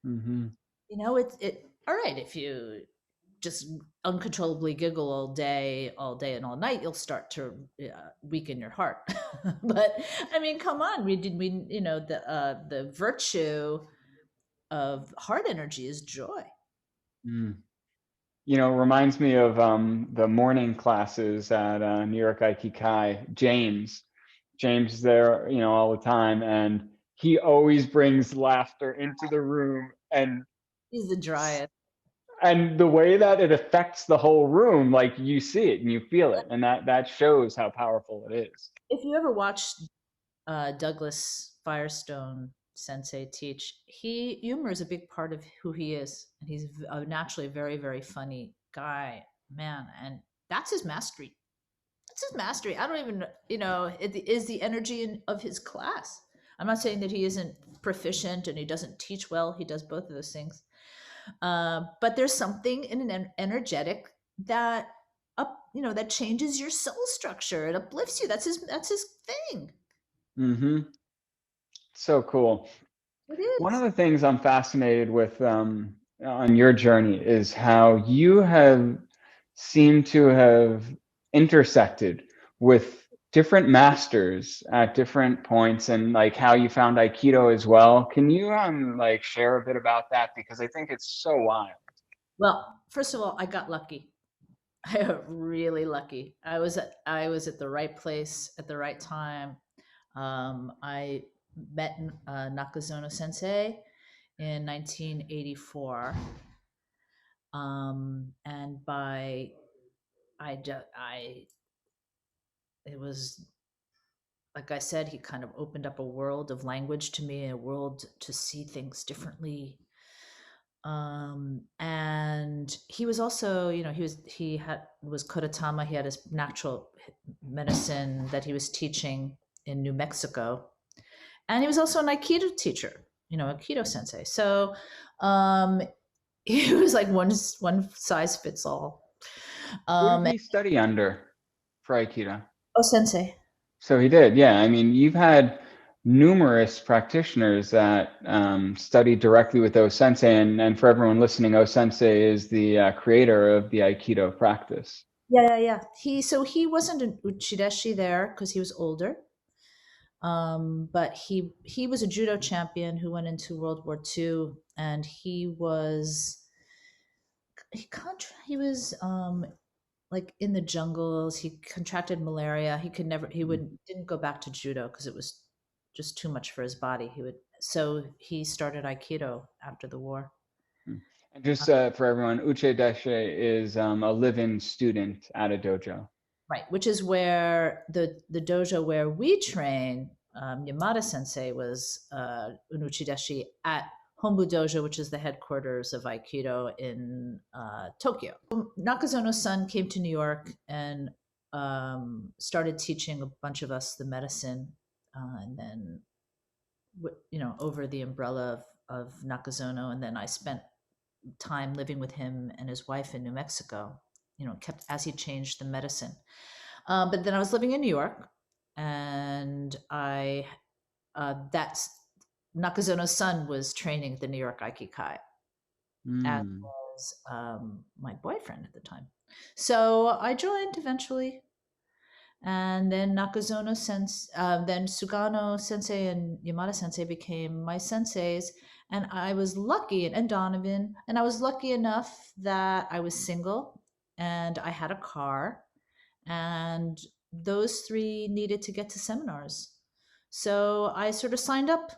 Mm-hmm. You know, it. All right, if you just uncontrollably giggle all day and all night, you'll start to weaken your heart. But I mean, come on, we you know the virtue of heart energy is joy. Mm. Reminds me of the morning classes at New York Aikikai. James is there, all the time, and he always brings laughter into the room, He's the driest. and the way that it affects the whole room, like you see it and you feel it, and that shows how powerful it is. If you ever watched Douglas Firestone Sensei teach, humor is a big part of who he is, and he's naturally a very very funny guy, man, and that's his mastery. That's his mastery. I don't even, it is the energy of his class. I'm not saying that he isn't proficient and he doesn't teach well. He does both of those things. But there's something in an energetic that that changes your soul structure. It uplifts you. That's his thing. Mm-hmm. So cool. It One of is. the things I'm fascinated with on your journey is how you have seemed to have intersected with different masters at different points, and like how you found Aikido as well. Can you like share a bit about that, because I think it's so wild. Well, first of all, I got lucky. I got really lucky. I was at the right place at the right time. I met Nakazono Sensei in 1984, and by I it was like I said, he kind of opened up a world of language to me, a world to see things differently. And he was also, he was Kodatama. He had his natural medicine that he was teaching in New Mexico, and he was also an Aikido teacher, Aikido sensei. So um, he was like one size fits all. Who did Um, he study under for Aikido? Sensei. So he did, yeah. I mean, you've had numerous practitioners that studied directly with Ōsensei, and for everyone listening, Ōsensei is the creator of the Aikido practice. Yeah, yeah, yeah. He wasn't an uchideshi there because he was older. But he was a judo champion who went into World War II, and he was like in the jungles. He contracted malaria. He could never he would didn't go back to judo because it was just too much for his body. He started Aikido after the war. Mhm. And just for everyone, Uche Deshe is a live-in student at a dojo. Right, which is where the dojo where we train. Yamata Sensei was Unuchideshi at Hombu Dojo, which is the headquarters of Aikido in Tokyo. Nakazono's son came to New York and started teaching a bunch of us the medicine, and then over the umbrella of Nakazono, and then I spent time living with him and his wife in New Mexico. Kept as he changed the medicine. But then I was living in New York, and that's Nakazono's son was training at the New York Aikikai, as Mm. was my boyfriend at the time. So I joined eventually, and then then Sugano Sensei and Yamata Sensei became my senseis, and I was lucky, and Donovan, and I was lucky enough that I was single, and I had a car, and those three needed to get to seminars. So I sort of signed up,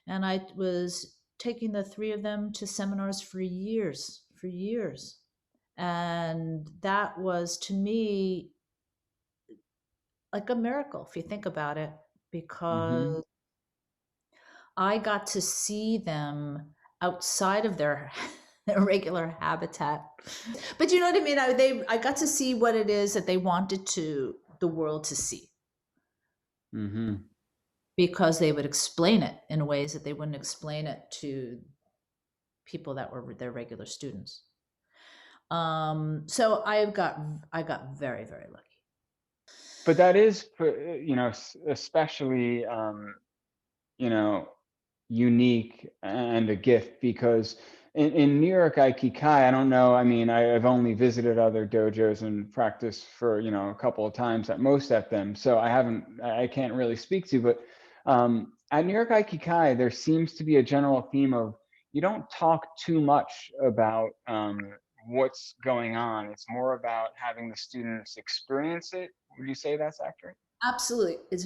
and I was taking the three of them to seminars for years, for years. And that was to me like a miracle if you think about it, Mm-hmm. because I got to see them outside of their regular habitat. But you know what I mean? I got to see what it is that they wanted the world to see, Mm-hmm. because they would explain it in ways that they wouldn't explain it to people that were their regular students. So I got very, very lucky. But that is, especially, you know, unique and a gift, because in New York Aikikai, I don't know. I mean, I've only visited other dojos and practiced for, a couple of times at most at them. So I can't really speak to, but at New York Aikikai, there seems to be a general theme of you don't talk too much about what's going on. It's more about having the students experience it. Would you say that's accurate? Absolutely. It's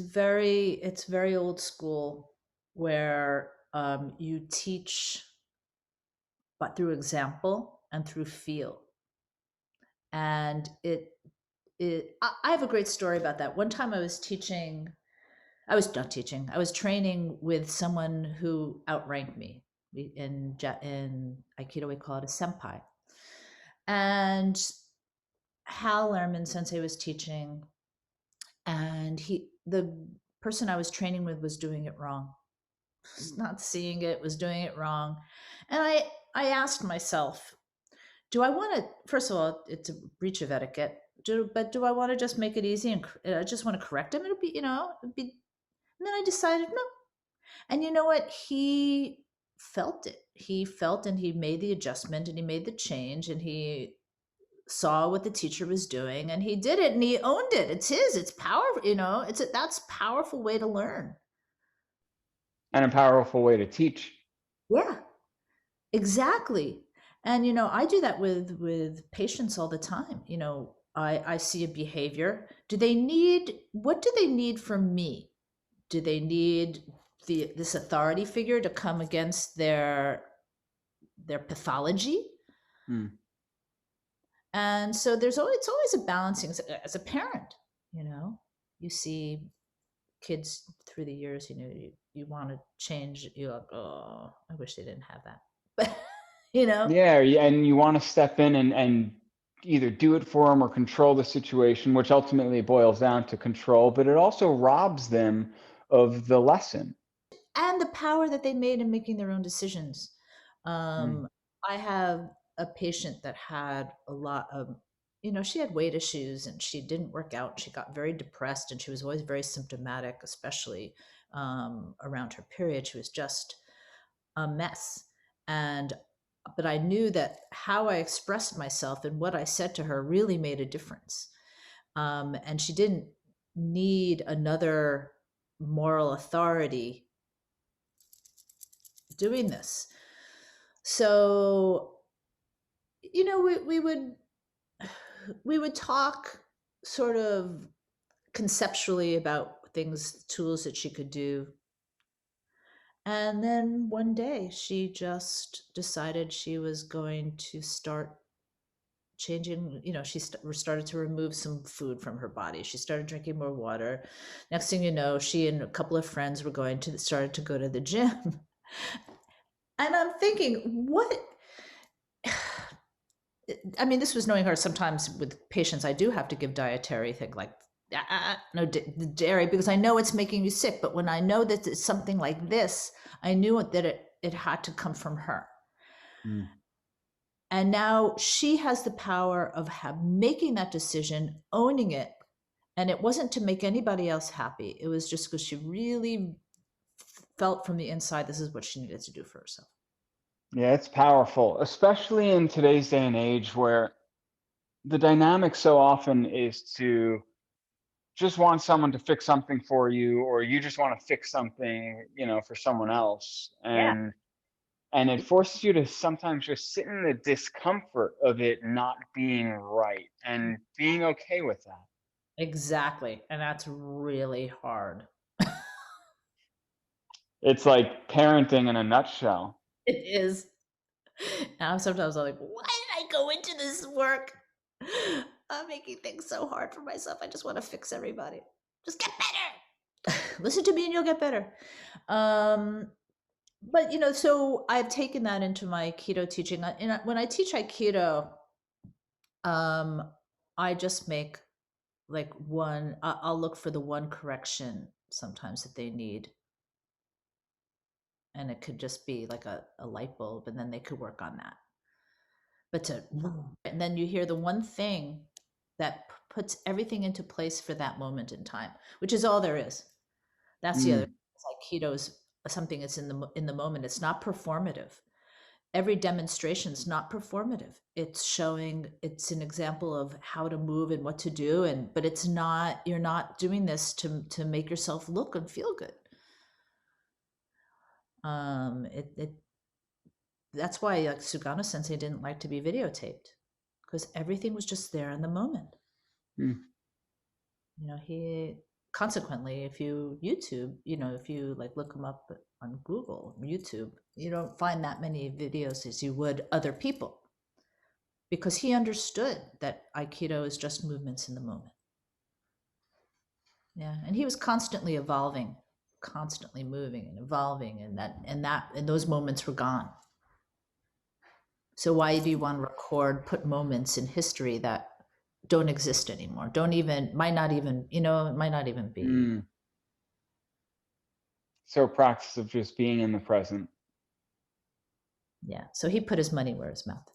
very old school, where you teach, but through example and through feel. And I have a great story about that. One time I was not teaching, I was training with someone who outranked me. In Aikido, we call it a senpai. And Hal Lehrman Sensei was teaching, and the person I was training with was doing it wrong. Was not seeing it, was doing it wrong. And I asked myself, do I want to, first of all, it's a breach of etiquette, but do I want to just make it easy and I just want to correct him? It'll be, and then I decided no. And you know what? He felt it. He felt, and he made the adjustment, and he made the change, and he saw what the teacher was doing, and he did it, and he owned it. It's his. It's powerful. That's a powerful way to learn. And a powerful way to teach. Yeah, exactly. And I do that with patients all the time. I see a behavior. What do they need from me? Do they need this authority figure to come against their pathology? Hmm. And so it's always a balancing. As a parent, you see kids through the years, you want to change. You're like, oh, I wish they didn't have that. But Yeah, and you want to step in and either do it for them or control the situation, which ultimately boils down to control, but it also robs them of the lesson. and the power that they made in making their own decisions. Mm. I have a patient that had a lot of, she had weight issues, and she didn't work out. She got very depressed, and she was always very symptomatic, especially around her period. She was just a mess. But I knew that how I expressed myself and what I said to her really made a difference. And she didn't need another moral authority doing this. So, we would talk sort of conceptually about things, tools that she could do. And then one day she just decided she was going to start changing. She started to remove some food from her body. She started drinking more water. Next thing you know, she and a couple of friends were started to go to the gym. And I'm thinking, what? I mean, this was knowing her. Sometimes with patients, I do have to give dietary thing like no dairy, because I know it's making you sick. But when I know that it's something like this, I knew that it had to come from her. Mm. And now she has the power of making that decision, owning it. And it wasn't to make anybody else happy. It was just because she really felt from the inside this is what she needed to do for herself. Yeah, it's powerful, especially in today's day and age where the dynamic so often is to just want someone to fix something for you, or you just want to fix something, for someone else. Yeah, And it forces you to sometimes just sit in the discomfort of it not being right and being okay with that. exactly. And that's really hard. It's like parenting in a nutshell. It is. Now sometimes I'm like, why did I go into this work? I'm making things so hard for myself. I just want to fix everybody. Just get better. Listen to me and you'll get better. Um, But so I've taken that into my Aikido teaching. And when I teach Aikido, I just make like one. I'll look for the one correction sometimes that they need, and it could just be like a light bulb, and then they could work on that. But and then you hear the one thing that puts everything into place for that moment in time, which is all there is. That's the other. Aikido is something that's in the moment. It's not performative. Every demonstration is not performative. It's showing. It's an example of how to move and what to do, but it's not. You're not doing this to make yourself look and feel good. That's why like Sugano Sensei didn't like to be videotaped, because everything was just there in the moment. He consequently, if you YouTube, if you like look him up on Google, YouTube, you don't find that many videos as you would other people, because he understood that Aikido is just movements in the moment. Yeah, and he was constantly evolving, constantly moving and evolving, and those moments were gone. So why do you want to put moments in history that don't exist anymore? Might not even be. So practice of just being in the present. Yeah. So he put his money where his mouth is.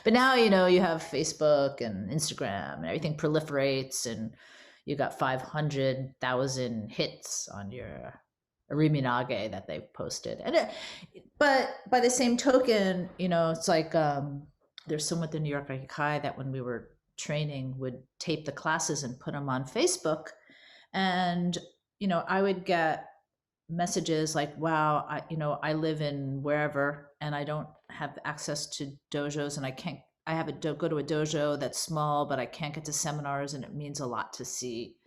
But now, you have Facebook and Instagram and everything proliferates, and you got 500,000 hits on your Ariminage that they've posted. But by the same token, it's like there's someone at the New York Aikikai that when we were training would tape the classes and put them on Facebook. And, I would get messages like, wow, I live in wherever and I don't have access to dojos, and I have go to a dojo that's small, but I can't get to seminars, and it means a lot to see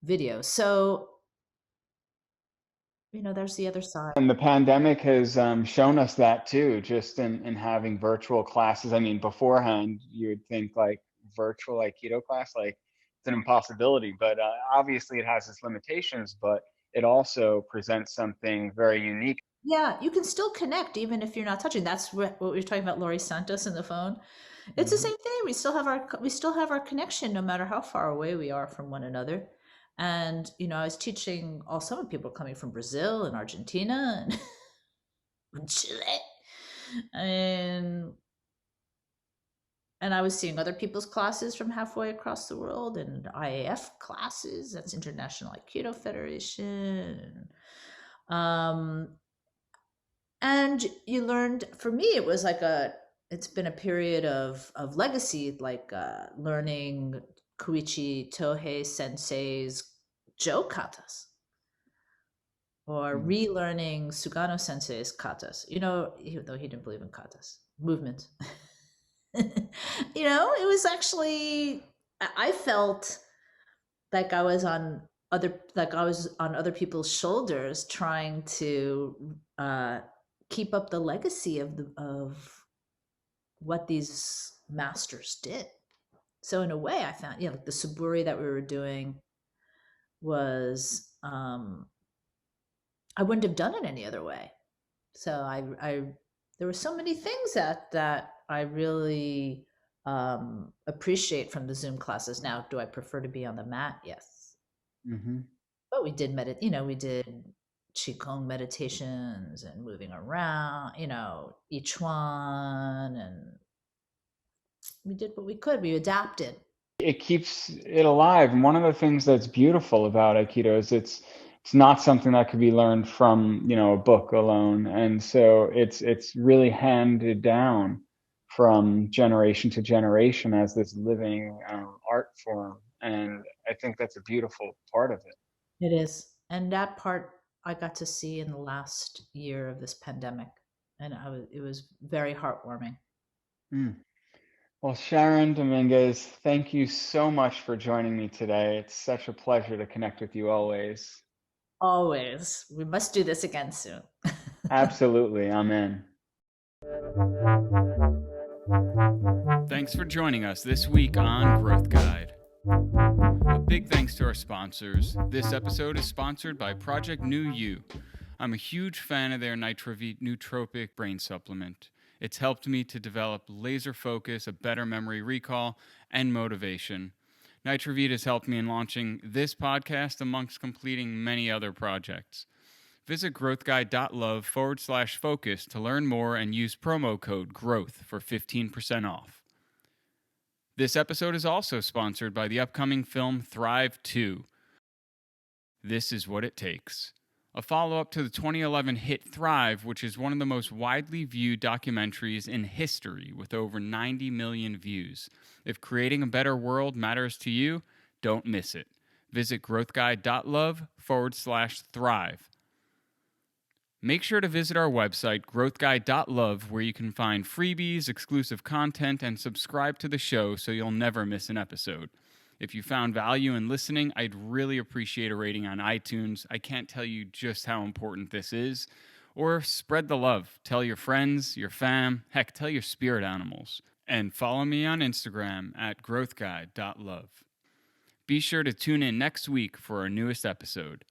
videos. So, there's the other side. And the pandemic has shown us that too, just in having virtual classes. I mean, beforehand, you would think like virtual Aikido class, like it's an impossibility, but obviously it has its limitations, but it also presents something very unique. Yeah, you can still connect even if you're not touching. That's what we were talking about, Laurie Santos in the phone. It's the same thing. We still have our connection no matter how far away we are from one another. And I was teaching all some people coming from Brazil and Argentina and Chile, and I was seeing other people's classes from halfway across the world, and IAF classes. That's International Aikido Federation. And you learned. For me, it was like it's been a period of legacy, like learning Koichi Tohei Sensei's Jo katas, or relearning Sugano Sensei's katas. Though he didn't believe in katas, movement. It was actually, I felt like I was on other people's shoulders, trying to keep up the legacy of what these masters did. So in a way, I found, like the Suburi that we were doing was, I wouldn't have done it any other way. So there were so many things that I really appreciate from the Zoom classes. Now, do I prefer to be on the mat? Yes. But we did we did Qigong meditations and moving around, each one, and we did what we could. We adapted. It keeps it alive. And one of the things that's beautiful about Aikido is it's not something that could be learned from, a book alone. And so it's really handed down from generation to generation as this living art form. And I think that's a beautiful part of it. It is. And that part I got to see in the last year of this pandemic. And it was very heartwarming. Well, Sharon, Dominguez, thank you so much for joining me today. It's such a pleasure to connect with you always. Always. We must do this again soon. Absolutely. I'm in. Thanks for joining us this week on Growth Guide. A big thanks to our sponsors. This episode is sponsored by Project New You, I'm a huge fan of their Nitrovite nootropic brain supplement. It's helped me to develop laser focus, a better memory recall, and motivation. Nitrovite has helped me in launching this podcast amongst completing many other projects. Visit growthguide.love/focus to learn more and use promo code GROWTH for 15% off. This episode is also sponsored by the upcoming film Thrive 2. This is what it takes. A follow-up to the 2011 hit Thrive, which is one of the most widely viewed documentaries in history with over 90 million views. If creating a better world matters to you, don't miss it. Visit growthguide.love/thrive. Make sure to visit our website, growthguide.love, where you can find freebies, exclusive content, and subscribe to the show so you'll never miss an episode. If you found value in listening, I'd really appreciate a rating on iTunes. I can't tell you just how important this is. Or spread the love. Tell your friends, your fam, heck, tell your spirit animals. And follow me on Instagram at growthguide.love. Be sure to tune in next week for our newest episode.